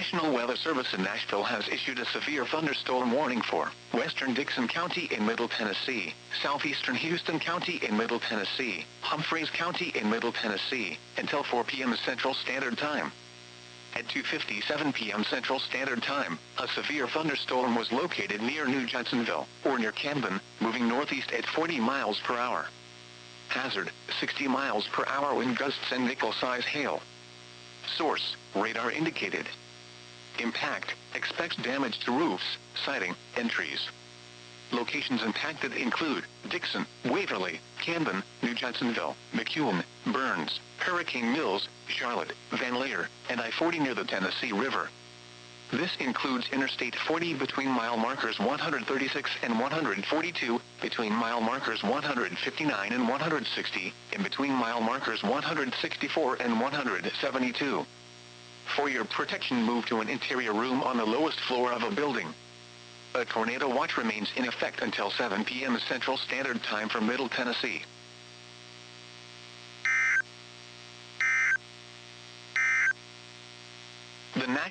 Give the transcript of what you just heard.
National Weather Service in Nashville has issued a severe thunderstorm warning for western Dixon County in Middle Tennessee, southeastern Houston County in Middle Tennessee, Humphreys County in Middle Tennessee, until 4 p.m. Central Standard Time. At 2:57 p.m. Central Standard Time, a severe thunderstorm was located near New Johnsonville, or near Camden, moving northeast at 40 miles per hour. Hazard, 60 miles per hour wind gusts and nickel-size hail. Source, radar indicated. Impact, expects damage to roofs, siding, and trees. Locations impacted include Dixon, Waverly, Camden, New Johnsonville, McEwen, Burns, Hurricane Mills, Charlotte, Van Lear, and I-40 near the Tennessee River. This includes Interstate 40 between mile markers 136 and 142, between mile markers 159 and 160, and between mile markers 164 and 172. For your protection, move to an interior room on the lowest floor of a building. A tornado watch remains in effect until 7 p.m. Central Standard Time for Middle Tennessee.